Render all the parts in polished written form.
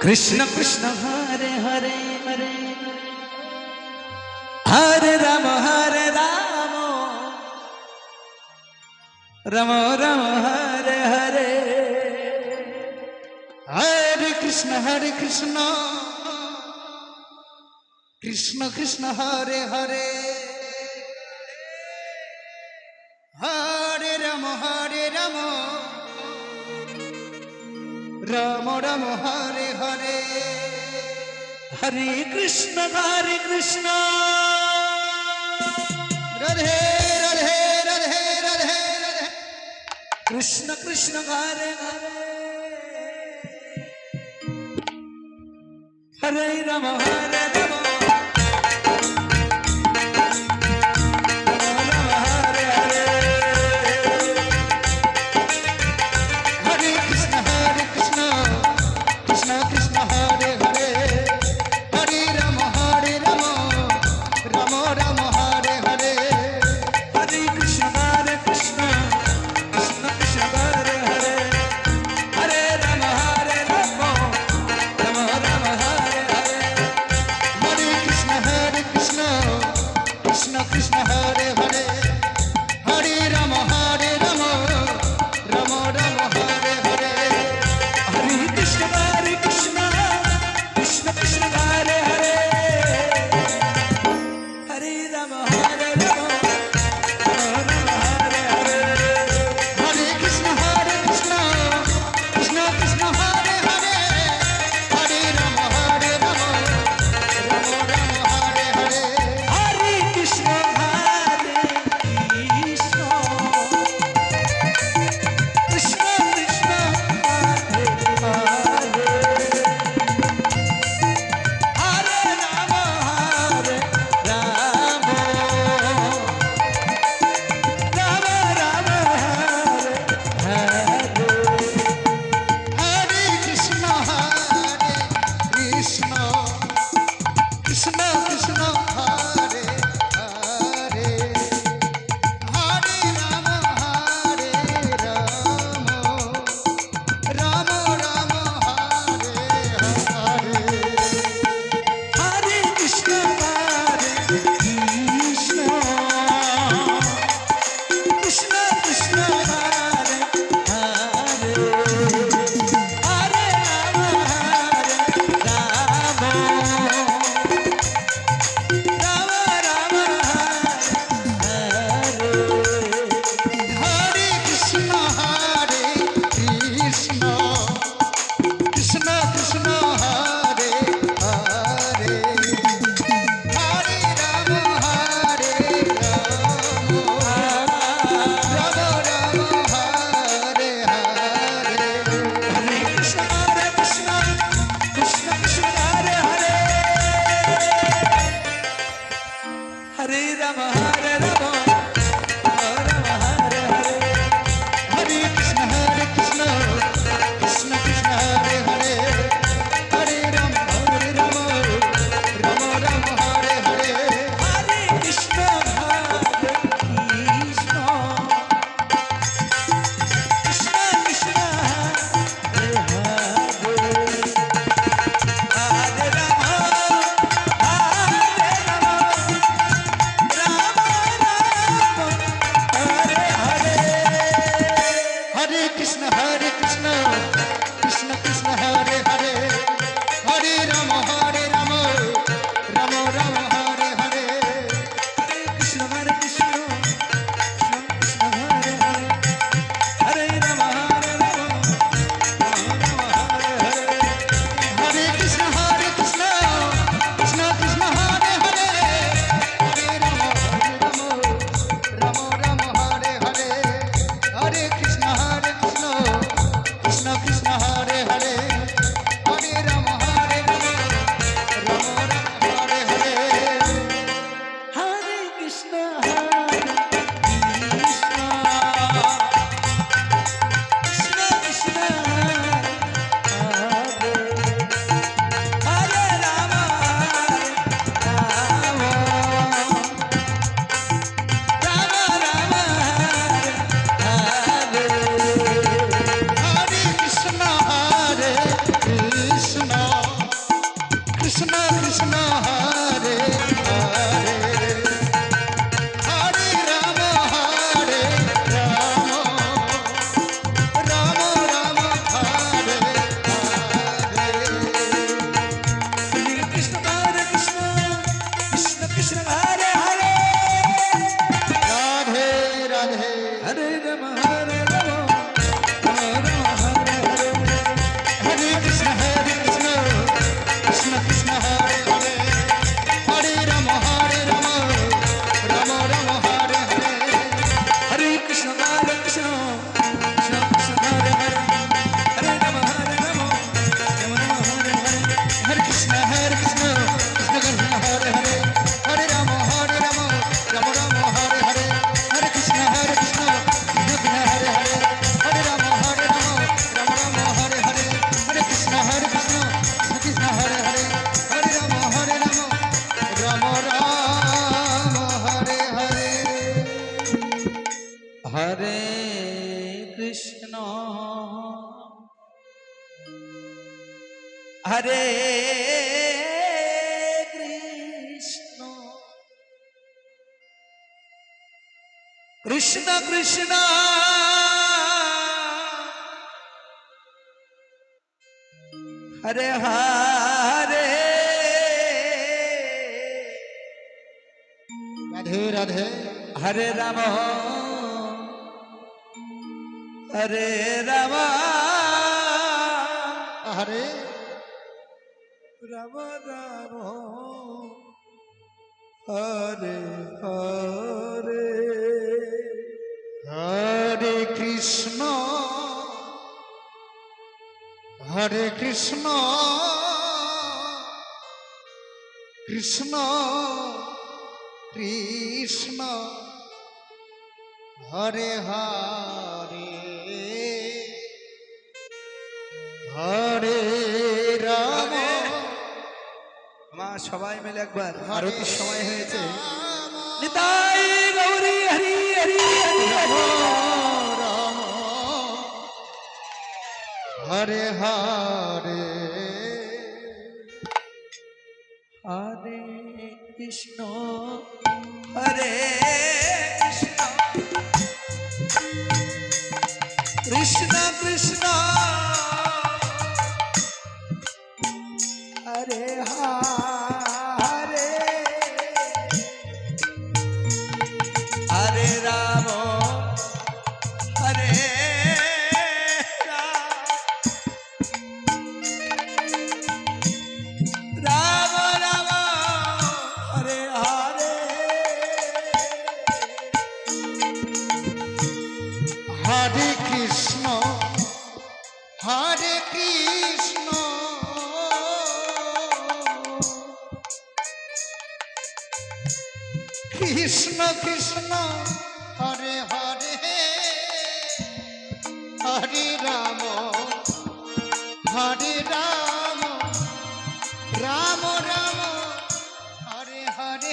कृष्ण कृष्ण हरे हरे हरे हरे राम राम राम हरे हरे हरे कृष्ण कृष्ण कृष्ण हरे हरे हरे राम राम राम हरे हरे हरे कृष्ण राधे राधे राधे राधे राधे कृष्ण कृष्ण हरे हरे हरे राम হরে কৃষ্ণ কৃষ্ণ কৃষ্ণ হরে হরে রাধে রাধে হরে রাম হরে রাম হরে রাম রাম হরে হরে হরে কৃষ্ণ হরে কৃষ্ণ কৃষ্ণ কৃষ্ণ হরে হরে হরে রাম মা সবাই মিলে একবার আরতির সময় হয়েছে নিতাই গৌরী হরি হরি রাম হরে হরে হরে কৃষ্ণ হরে কৃষ্ণ কৃষ্ণ কৃষ্ণ হরে হরে হরে রাম হরে রাম রাম হরে হরে হরে কৃষ্ণ হরে কৃষ্ণ কৃষ্ণ কৃষ্ণ হরে হরে হরে রাম হরে রাম রাম রাম হরে হরে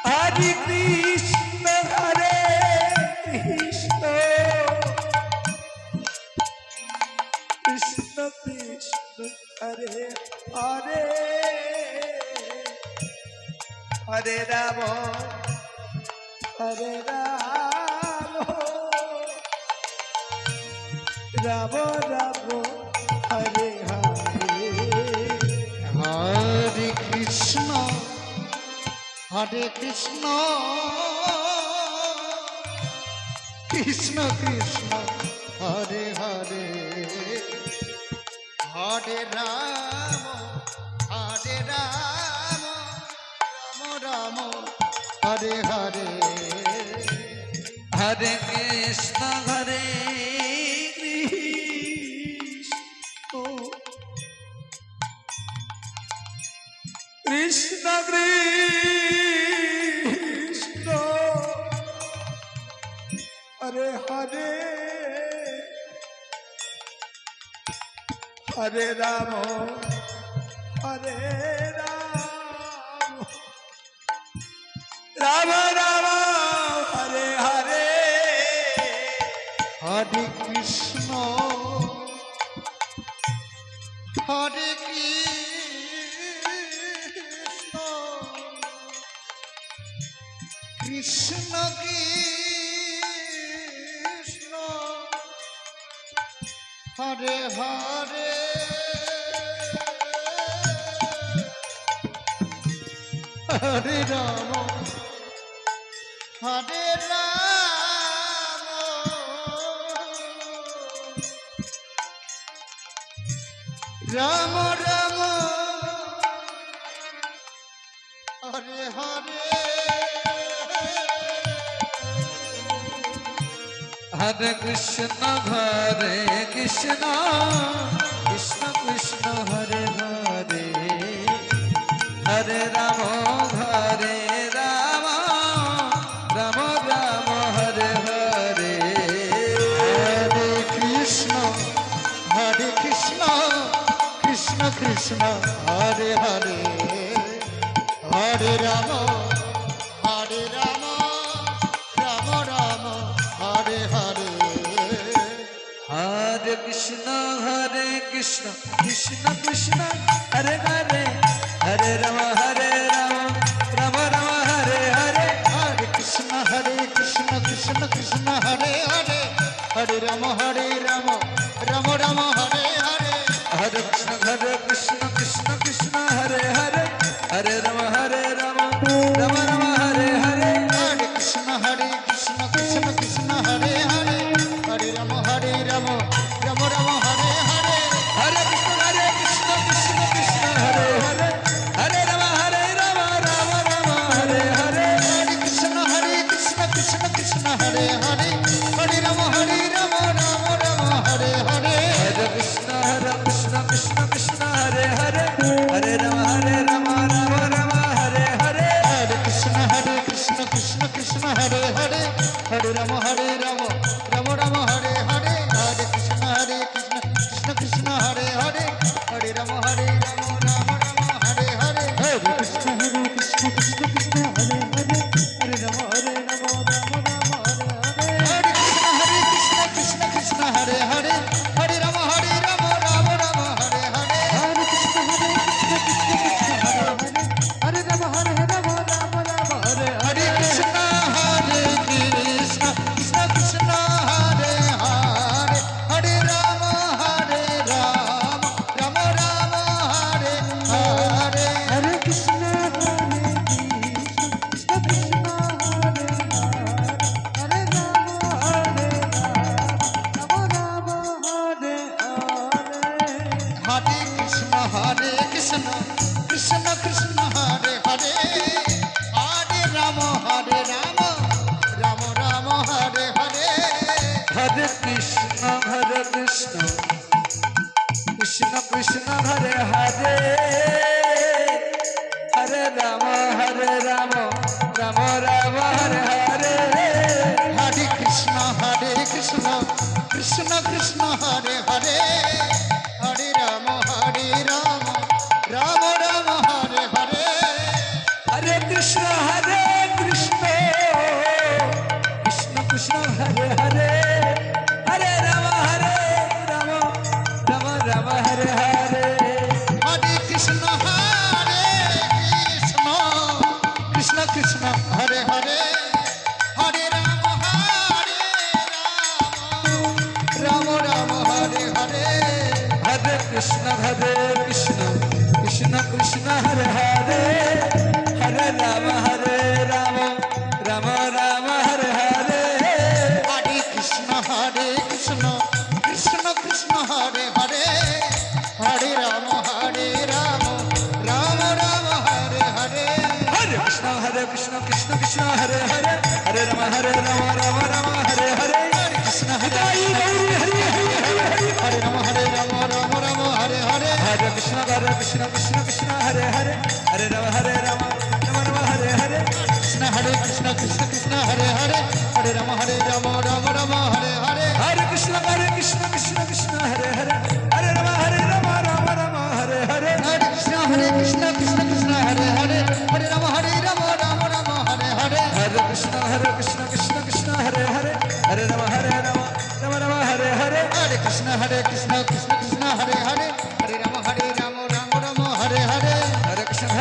হরে কৃষ্ণ হরে কৃষ্ণ কৃষ্ণ কৃষ্ণ হরে হরে হরে রাম হরে রাম রাম রাম হরে হরে হরে কৃষ্ণ হরে কৃষ্ণ কৃষ্ণ কৃষ্ণ হরে হরে হরে রাম হরে রাম রাম রাম হরে হরে হরে কৃষ্ণ হরে কৃষ্ণ কৃষ্ণ হরে হরে হরে রাম হরে রাম রাম রাম হরে হরে হরে কৃষ্ণ হরে কৃষ্ণ কৃষ্ণ কৃষ্ণ হরে হরে হরে রাম হরে রাম রাম রাম হরে হরে হরে কৃষ্ণ হরে কৃষ্ণ কৃষ্ণ কৃষ্ণ হরে হরে হরে রাম হরে Ram Ram Ram Hare Hare Hare Krishna Krishna Krishna Hare Hare Hare Ram Ram Ram Hare Hare Hare Hare Krishna Krishna Krishna Hare Hare Hare Rama Rama Rama Hare Hare Hare Krishna Krishna Krishna Hare Hare Hare Rama Rama Rama Hare Hare Hare Krishna Krishna Krishna Hare Hare Hare Rama Rama Rama Hare Hare Hare Krishna Krishna Krishna Hare Hare Hare Rama Rama Rama Hare Hare Hare Krishna Krishna Krishna Hare Hare Hare Rama Rama Rama Hare Hare Hare Krishna Krishna Krishna Hare Hare Hare Rama Rama Rama Hare Hare Hare Krishna Krishna Krishna Hare Hare Hare Rama Rama Rama Hare Hare Hare Krishna Krishna Krishna Hare Hare Hare Rama Rama Rama Hare Hare Hare Krishna Krishna Krishna Hare Hare Hare Rama Rama Rama Hare Hare Hare Krishna Krishna Krishna Hare Hare Hare Rama Rama Rama Hare Hare Hare Krishna Krishna Krishna Hare Hare Hare Rama Rama Rama Hare Hare Hare Krishna Krishna Krishna Hare Hare Hare Rama Rama Rama Hare Hare Krishna Krishna Krishna Hare Hare Hare Rama Rama Rama Hare Hare Hare Krishna Krishna Krishna Hare Hare Hare Rama Rama Hare Hare Hare Krishna Krishna Krishna Hare Hare Hare Rama Rama Rama Hare Hare Hare Krishna Krishna Krishna Hare Hare Hare Rama Rama Rama Hare Hare Hare Krishna Krishna Krishna Hare Hare Hare Rama Rama Rama Hare Hare Hare Krishna Krishna Krishna Hare Hare Hare Rama Rama Rama Hare Hare Hare Krishna Krishna Krishna Hare Hare Hare Rama Rama Rama Hare Hare Hare Krishna Krishna Krishna Hare Hare Hare Rama Rama Rama Hare Hare Hare Krishna Krishna Krishna Hare Hare Hare Rama Rama Rama Hare Hare Hare Krishna Krishna Krishna Hare Hare Hare Rama Rama Rama Hare Hare Hare Krishna Gauri Hari Hari Hari Hare Rama Rama Hare Hare Hare Krishna Krishna Hare Hare Hare Rama Rama Rama Hare Hare Krishna Krishna Hare Hare Hare Rama Rama Hare Hare Hare Krishna Krishna Hare Hare Hare Rama Rama Hare Hare Hare Krishna Krishna Hare Hare Hare Rama Rama Hare Hare Hare Krishna Krishna Hare Hare Hare Rama Rama Hare Hare Hare Krishna Krishna Hare Hare Hare Rama Rama Hare Hare Hare Krishna Krishna Hare Hare Hare Rama Rama Hare Hare Hare Krishna Krishna Hare Hare Hare Rama Rama Hare Hare Hare Krishna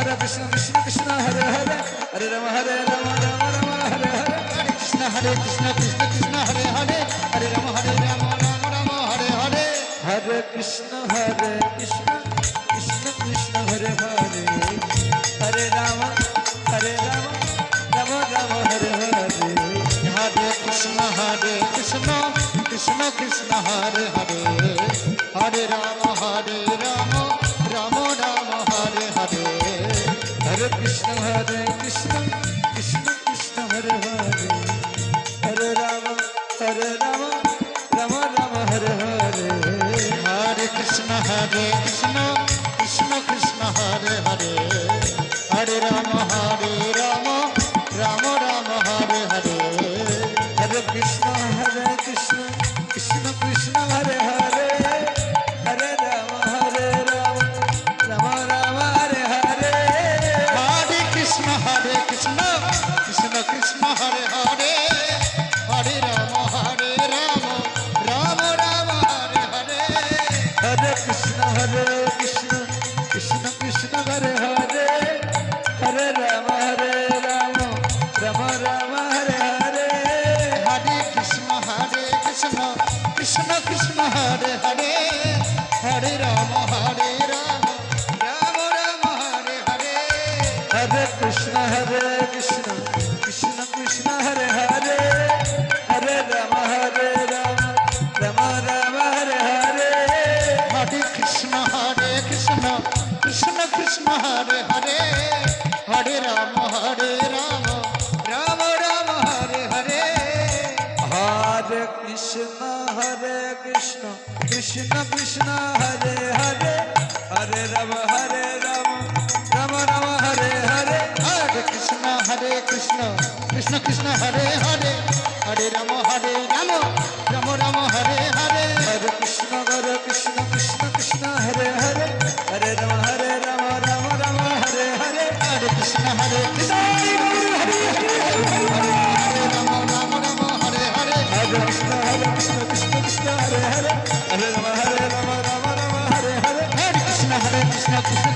Krishna Krishna Hare Hare Hare Rama Rama Hare Hare Hare Krishna Krishna Krishna Hare Hare Hare Rama Rama Rama Hare Hare Hare Krishna Krishna Krishna Hare Hare Hare Rama Rama Hare Hare Hare Krishna Krishna Krishna Hare Hare Hare Rama Rama Rama Hare Hare Hare Krishna Krishna Krishna Hare Hare Hare Rama Rama Rama Hare Hare Hare Krishna Krishna Krishna Hare Hare Hare Rama Rama Rama Hare Hare Krishna Krishna Krishna Hare Hare Hare Rama Rama Rama Hare Hare Hare Krishna Krishna Krishna Hare Hare Hare Rama Rama Rama Hare Hare Hare Krishna Krishna Krishna Hare Hare Hare Rama Rama Rama Hare Hare Hare Krishna Krishna Krishna Hare Hare Hare Rama Rama Rama Hare Hare Hare Krishna Krishna Krishna Hare Hare Hare Rama Rama Hare Hare Hare Krishna Krishna Krishna Hare Hare Hare Rama Rama Hare Hare Hare Krishna Krishna Hare Hare Hare Rama Rama Hare Hare Hare Krishna Krishna Hare Rama Hare Hare Hare Krishna Krishna Hare Hare Hare Rama Rama Hare Hare Hare Krishna Krishna